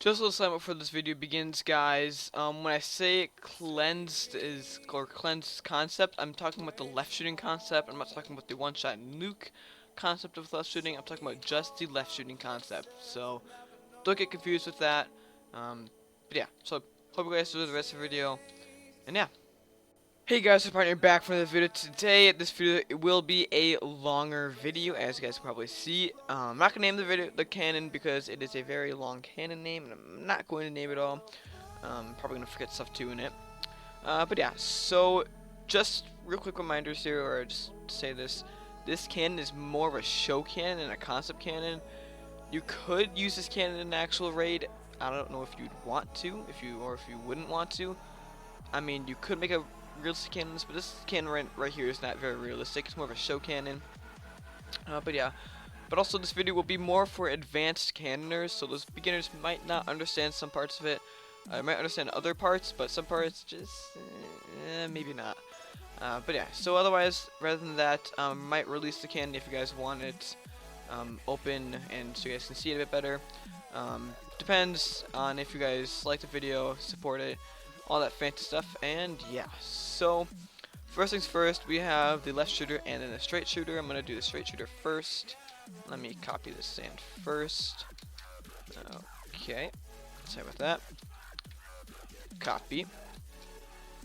Just a little sign before this video begins, guys. When I say cleansed concept, I'm talking about the left shooting concept. I'm not talking about the one-shot nuke concept of left shooting. I'm talking about just the left shooting concept. So don't get confused with that. But yeah, so hope you guys enjoy the rest of the video. And yeah. Hey guys, I'm partner back for the video today. This video will be a longer video, as you guys can probably see. I'm not gonna name the cannon because it is a very long cannon name, and I'm not going to name it all. Probably gonna forget stuff too in it. But yeah, so just real quick reminders here, or just to say this: this cannon is more of a show cannon and a concept cannon. You could use this cannon in an actual raid. I don't know if you'd want to, if you wouldn't want to. I mean, you could make a realistic cannons, but this cannon right here is not very realistic. It's more of a show cannon. But yeah, but also this video will be more for advanced cannoners, so those beginners might not understand some parts of it. I might understand other parts, but some parts just maybe not. But yeah, so otherwise, rather than that, might release the cannon if you guys want it open and so you guys can see it a bit better. Depends on if you guys like the video, support it, all that fancy stuff. And yeah, so first things first, we have the left shooter and then the straight shooter. I'm gonna do the straight shooter first. Let me copy the sand first. Okay, sorry about that. Copy.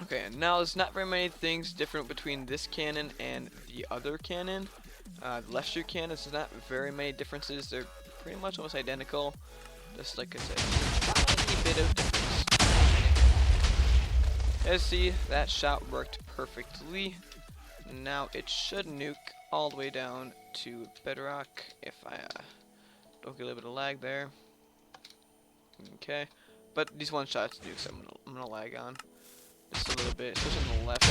Okay, and now there's not very many things different between this cannon and the other cannon. The left shooter cannon, there's not very many differences. They're pretty much almost identical. Just like I said, a tiny bit of difference. As you see, that shot worked perfectly. Now it should nuke all the way down to bedrock if I don't get a little bit of lag there. Okay, but these one shots nukes I'm gonna lag on just a little bit, especially on the left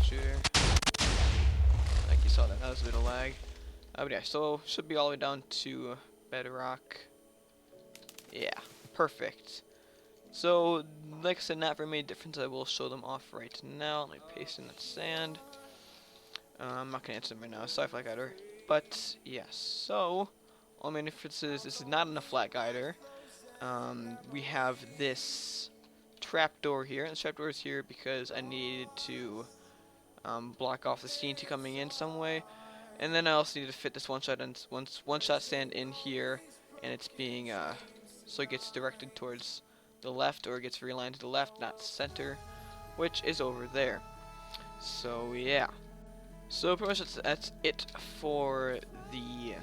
shooter. Like you saw, that was a bit of lag. But yeah, so should be all the way down to bedrock. Yeah, perfect. So, like I said, not very many differences. I will show them off right now. Let me paste in that sand. I'm not going to answer them right now. Sorry for that guider. But, yes. So, all main differences, this is not in a flat guider. We have this trapdoor here. And the trapdoor is here because I needed to block off the TNT coming in some way. And then I also need to fit this one-shot sand in here. And it's being, so it gets directed towards the left, or it gets realigned to the left, not center, which is over there. So yeah, so pretty much that's it for the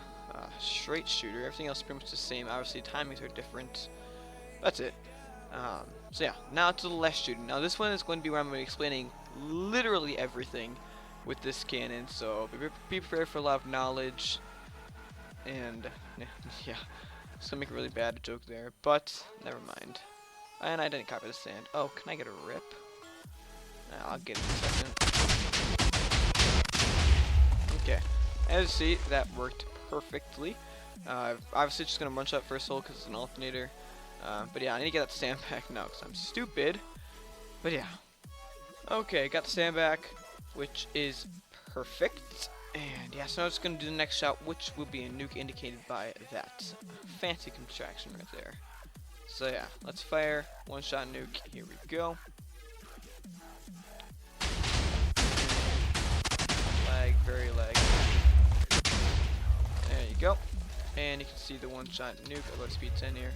straight shooter. Everything else is pretty much the same. Obviously timings are different. That's it. So yeah, now to the left shooter. Now this one is going to be where I'm going to be explaining literally everything with this cannon, so be prepared for a lot of knowledge. And yeah, it's gonna make a really bad joke there, but never mind. And I didn't copy the sand. Oh, can I get a rip? I'll get it in a second. Okay, as you see, that worked perfectly. Obviously just gonna one-shot first hole because it's an alternator. But yeah, I need to get that sand back now because I'm stupid. But yeah. Okay, got the sand back, which is perfect. And yeah, so I'm just going to do the next shot, which will be a nuke indicated by that fancy contraction right there. So yeah, let's fire. One shot nuke. Here we go. Lag, very lag. There you go. And you can see the one shot nuke. I'll go to speed 10 here.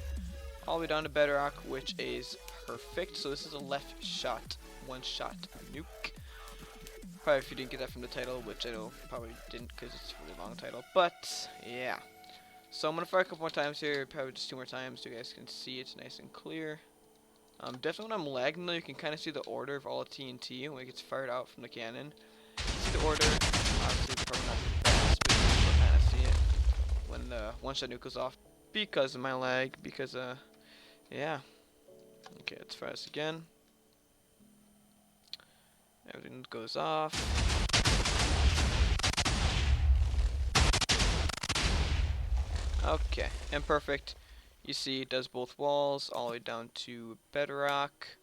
All the way down to bedrock, which is perfect. So this is a left shot, one shot nuke. Probably if you didn't get that from the title, which I know probably didn't because it's a really long title. But yeah, so I'm gonna fire a couple more times here, probably just 2 more times so you guys can see it's nice and clear. Definitely when I'm lagging though, you can kind of see the order of all the TNT when it gets fired out from the cannon. You see the order. Obviously it's probably not the best, but you can kind of see it when the one-shot nuke goes off because of my lag. Because yeah. Okay, let's fire this again. Everything goes off. Okay, and perfect. You see it does both walls all the way down to bedrock,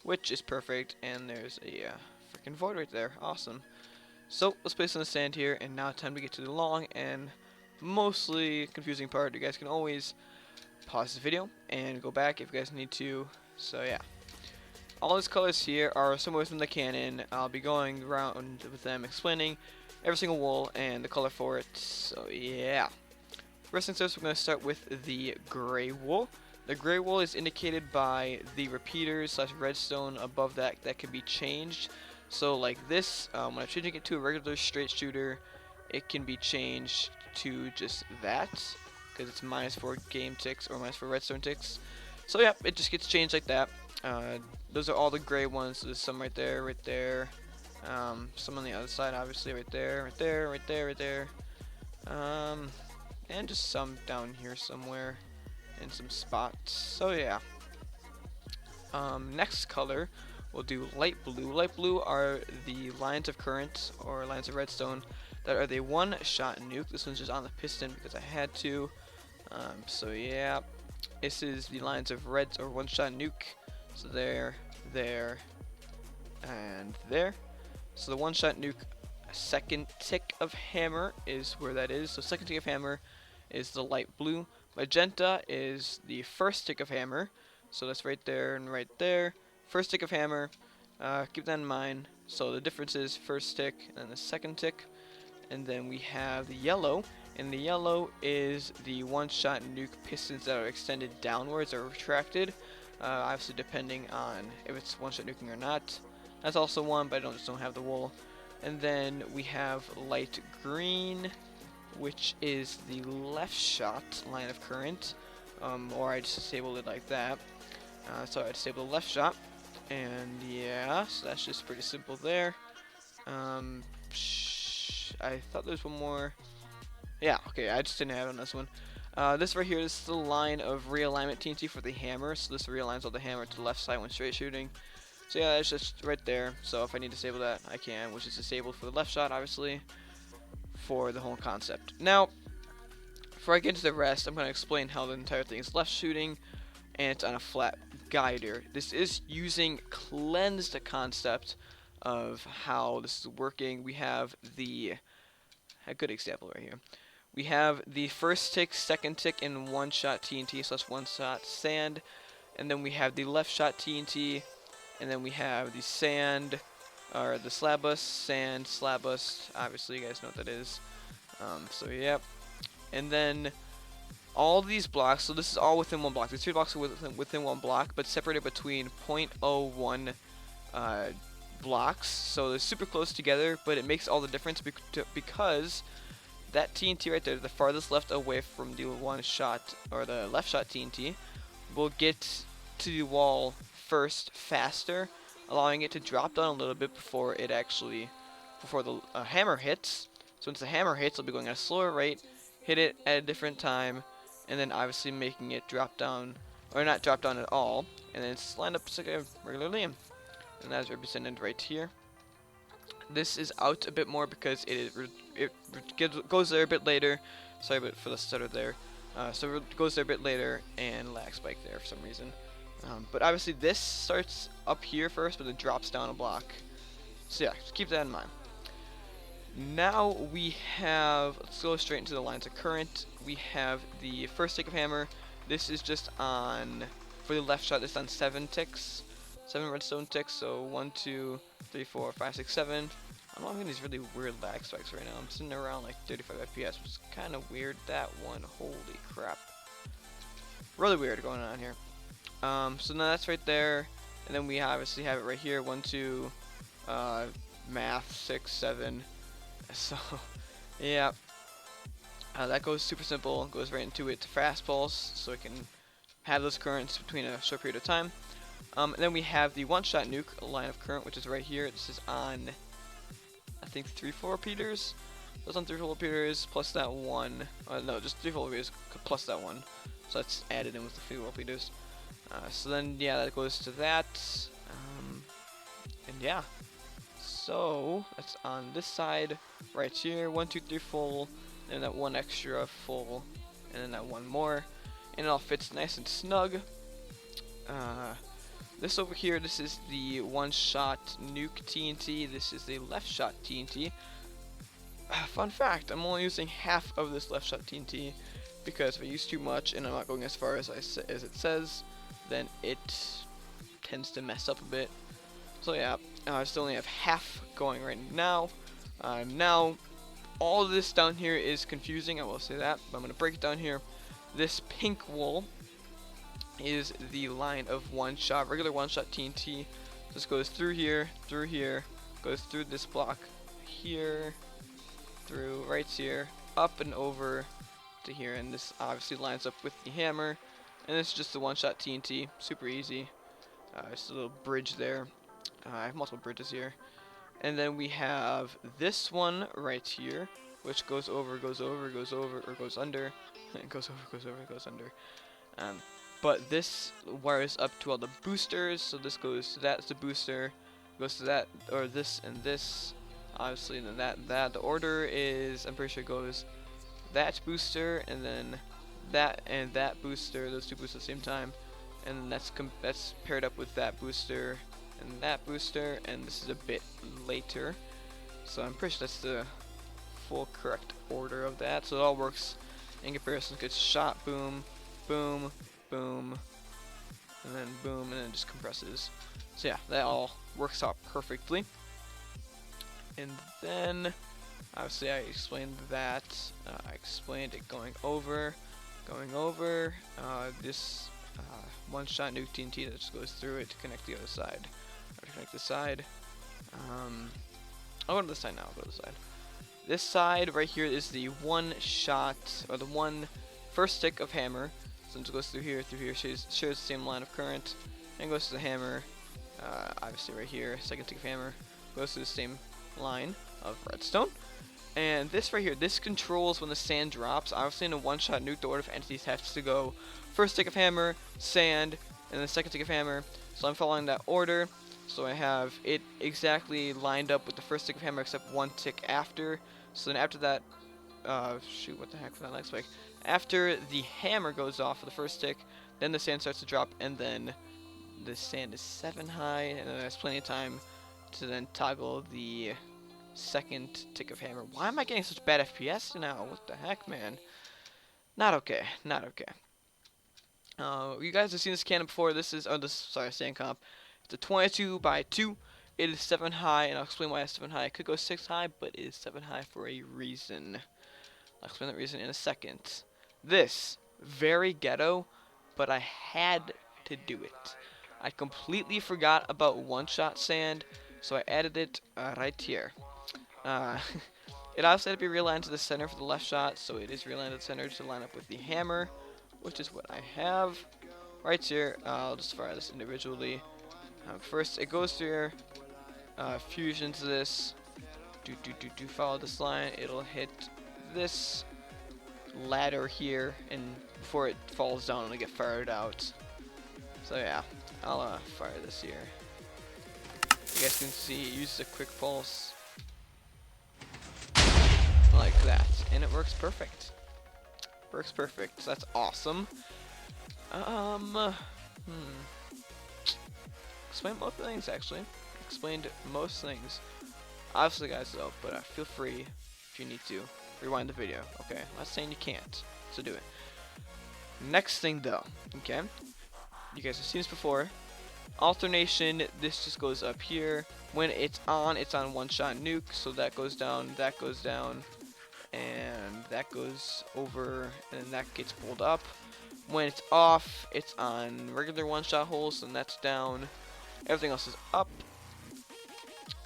which is perfect. And there's a freaking void right there. Awesome. So let's place in the sand here, and now time to get to the long and mostly confusing part. You guys can always pause the video and go back if you guys need to. So yeah, all these colors here are somewhere within the canon. I'll be going around with them explaining every single wool and the color for it. So yeah, first things first, we're going to start with the gray wool. The gray wool is indicated by the repeaters slash redstone above that can be changed. So like this, when I'm changing it to a regular straight shooter, it can be changed to just that, because it's -4 game ticks or -4 redstone ticks. So yeah, it just gets changed like that. Those are all the gray ones. So there's some right there. Some on the other side, obviously, right there. And just some down here somewhere in some spots. So yeah. Next color, we'll do light blue. Light blue are the lines of current or lines of redstone that are the one-shot nuke. This one's just on the piston because I had to. So yeah, this is the lines of red or one-shot nuke. So there, and there. So the one-shot nuke, second tick of hammer is where that is. So second tick of hammer is the light blue. Magenta is the first tick of hammer. So that's right there and right there. First tick of hammer. Keep that in mind. So the difference is first tick and the second tick. And then we have the yellow. And the yellow is the one-shot nuke pistons that are extended downwards or retracted. Obviously depending on if it's one-shot nuking or not. That's also one, but I just don't have the wool. And then we have light green, which is the left shot line of current. Or I just disabled it like that. So I disabled the left shot. And yeah, so that's just pretty simple there. I thought there was one more. Yeah, okay, I just didn't have it on this one. This right here, this is the line of realignment TNT for the hammer. So this realigns all the hammer to the left side when straight shooting. So yeah, that's just right there. So if I need to disable that, I can, which is disabled for the left shot, obviously, for the whole concept. Now, before I get into the rest, I'm going to explain how the entire thing is left shooting, and it's on a flat guider. This is using cleansed concept of how this is working. We have a good example right here. We have the first tick, second tick, and one-shot TNT slash one-shot sand, and then we have the left shot TNT, and then we have the sand, or the slab bust, sand, slab bust. Obviously, you guys know what that is. So yep. And then all these blocks. So this is all within one block. These 3 blocks are within one block, but separated between 0.01 blocks. So they're super close together, but it makes all the difference because that TNT right there, the farthest left away from the one shot or the left shot TNT, will get to the wall first faster, allowing it to drop down a little bit before the hammer hits. So once the hammer hits, it'll be going at a slower rate, hit it at a different time, and then obviously making it drop down, or not drop down at all, and then it's lined up just like a regular liam. And that's represented right here. This is out a bit more because it goes there a bit later. Sorry but for the stutter there. So it goes there a bit later and lag spike there for some reason. But obviously this starts up here first, but it drops down a block. So yeah, just keep that in mind. Now we have, let's go straight into the lines of current. We have the first tick of hammer. This is just on, for the left shot, this is on 7 ticks. 7 redstone ticks, so 1, 2, 3, 4, 5, 6, 7. I'm having these really weird lag spikes right now. I'm sitting around like 35 FPS, which is kind of weird. That one, holy crap. Really weird going on here. So now that's right there. And then we obviously have it right here. 1, 2, math, 6, 7. So, yeah. That goes super simple. Goes right into its fast pulse, so it can have those currents between a short period of time. And then we have the one-shot nuke line of current, which is right here. This is on, I think, 3 full repeaters. That's on 3 full repeaters plus that one. No, just 3 full repeaters plus that one. So that's added in with the 3 full repeaters. So then, yeah, that goes to that. And yeah. So that's on this side right here. 1, 2, 3 full, and that one extra full, and then that one more, and it all fits nice and snug. This over here, this is the one-shot nuke TNT. This is the left-shot TNT. Fun fact, I'm only using half of this left-shot TNT because if I use too much and I'm not going as far as as it says, then it tends to mess up a bit. So yeah, I still only have half going right now. Now, all of this down here is confusing, I will say that, but I'm going to break it down here. This pink wool is the line of one-shot, regular one-shot TNT. This goes through here, goes through this block here, through right here, up and over to here, and this obviously lines up with the hammer. And this is just the one-shot TNT, super easy. Just a little bridge there. I have multiple bridges here. And then we have this one right here, which goes over, or goes under. It goes over, goes under. But this wires up to all the boosters, so this goes to that's the booster, goes to that, or this and this, obviously, and then that. The order is, I'm pretty sure it goes that booster, and then that and that booster, those two boosters at the same time, and then that's paired up with that booster and that booster, and this is a bit later, so I'm pretty sure that's the full correct order of that. So it all works in comparison. It gets shot, boom, boom, boom, and then boom, and then it just compresses. So yeah, that all works out perfectly. And then obviously I explained that. I explained it going over this one-shot nuke TNT that just goes through it to connect the other side, or to connect the side. I'll go to this side now. I'll go to the side. This side right here is the one-shot, or the one first stick of hammer. So it goes through here, shares the same line of current, and goes to the hammer. Obviously right here, second stick of hammer goes to the same line of redstone. And this right here, this controls when the sand drops. Obviously in a one-shot nuke, the order of entities has to go first stick of hammer, sand, and then second stick of hammer. So I'm following that order. So I have it exactly lined up with the first stick of hammer except one tick after. So then after that, shoot, what the heck was that next spike? After the hammer goes off for the first stick, then the sand starts to drop, and then the sand is 7 high, and then there's plenty of time to then toggle the second tick of hammer. Why am I getting such bad FPS now? What the heck, man? Not okay. Not okay. You guys have seen this cannon before. This is, sorry, sand comp. It's a 22 by 2. It is 7 high, and I'll explain why it's 7 high. It could go 6 high, but it is 7 high for a reason. I'll explain that reason in a second. This, very ghetto, but I had to do it. I completely forgot about one-shot sand, so I added it right here. It also had to be realigned to the center for the left shot, so it is realigned to the center to line up with the hammer, which is what I have. Right here, I'll just fire this individually. First, it goes through here, fusion to this, follow this line, it'll hit this ladder here, and before it falls down, it'll get fired out. So yeah, I'll fire this here. You guys can see it uses a quick pulse like that, and it works perfect. Works perfect. So that's awesome. Explained most things actually. Explained most things. Obviously, guys, though, but feel free if you need to rewind the video. Okay, I'm not saying you can't, so do it. Next thing, though, okay. You guys have seen this before. Alternation. This just goes up here. When it's on one-shot nuke, so that goes down, and that goes over, and that gets pulled up. When it's off, it's on regular one-shot holes, and that's down. Everything else is up.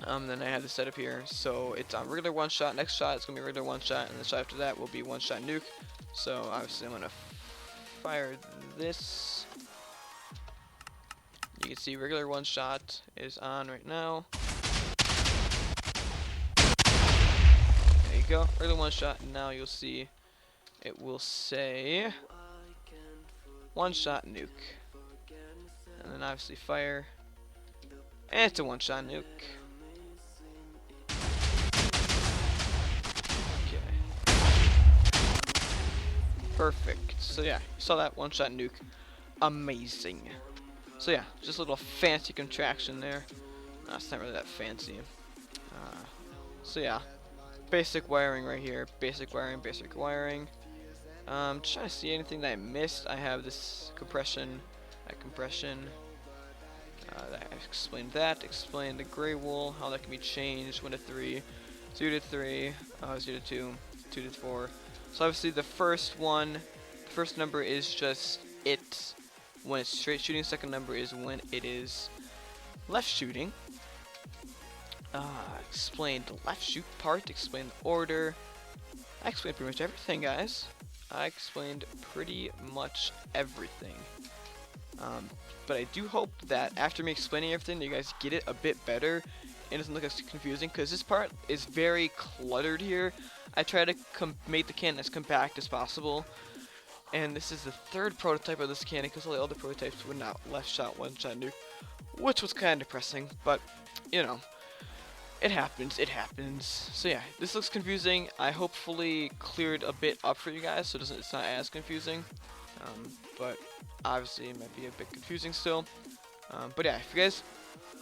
Then I have this set up here, so it's on regular one-shot. Next shot, it's gonna be regular one-shot, and the shot after that will be one-shot nuke. So obviously, I'm gonna fire this. You can see regular one-shot is on right now. There you go, regular one-shot. Now you'll see it will say one-shot nuke, and then obviously fire, and it's a one-shot nuke. Okay, perfect. So yeah, you saw that one-shot nuke, amazing. So yeah, just a little fancy contraction there. No, it's not really that fancy. So yeah, basic wiring right here. Basic wiring, basic wiring. Just trying to see anything that I missed. I have this compression, that compression. I explained that. Explained the gray wool, how that can be changed. 1 to 3, 2 to 3, 0 to 2, 2 to 4. So obviously the first one, the first number is just it when it's straight shooting. Second number is when it is left shooting. Explained the left shoot part. Explained the order. I explained pretty much everything, guys. I explained pretty much everything. But I do hope that after me explaining everything, you guys get it a bit better and it doesn't look as confusing, because this part is very cluttered here. I try to make the cannon as compact as possible, and this is the third prototype of this cannon because all the other prototypes were not left shot, one shot nuke, which was kind of depressing, but you know, it happens, it happens. So yeah, this looks confusing. I hopefully cleared a bit up for you guys so it's not as confusing. But obviously it might be a bit confusing still. But yeah, if you guys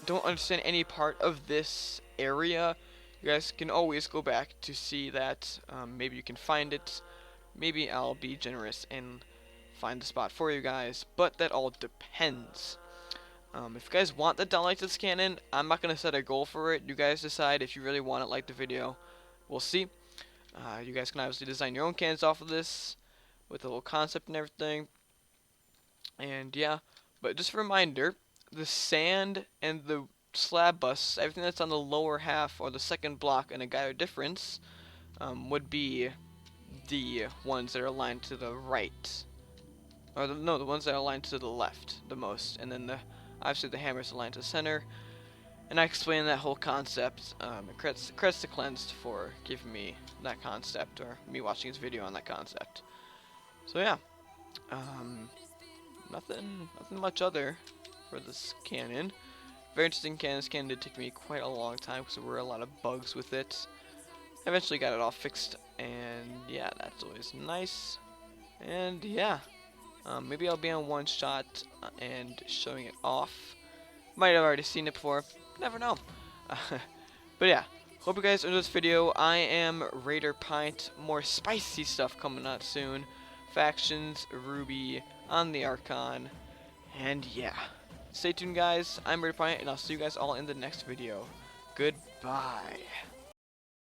don't understand any part of this area, you guys can always go back to see that. Maybe you can find it. Maybe I'll be generous and find the spot for you guys, but that all depends. If you guys want the downlight to this cannon, I'm not going to set a goal for it. You guys decide if you really want it, like the video. We'll see. You guys can obviously design your own cannons off of this with the little concept and everything. And yeah, but just a reminder, the sand and the slab bus, everything that's on the lower half or the second block in a gyro difference, would be the ones that are aligned to the right. Or the ones that are aligned to the left the most. And then obviously the hammer's aligned to the center. And I explained that whole concept. Credits to Cleansed for giving me that concept, or me watching his video on that concept. So yeah, nothing much other for this cannon. Very interesting cannon. This cannon did take me quite a long time because there were a lot of bugs with it. I eventually got it all fixed, and yeah, that's always nice. And yeah, maybe I'll be on one shot and showing it off. Might have already seen it before. Never know. But yeah, hope you guys enjoyed this video. I am Raiderpint. More spicy stuff coming out soon. Factions, Ruby, on the Archon, and yeah. Stay tuned, guys. I'm Raiderpint, and I'll see you guys all in the next video. Goodbye.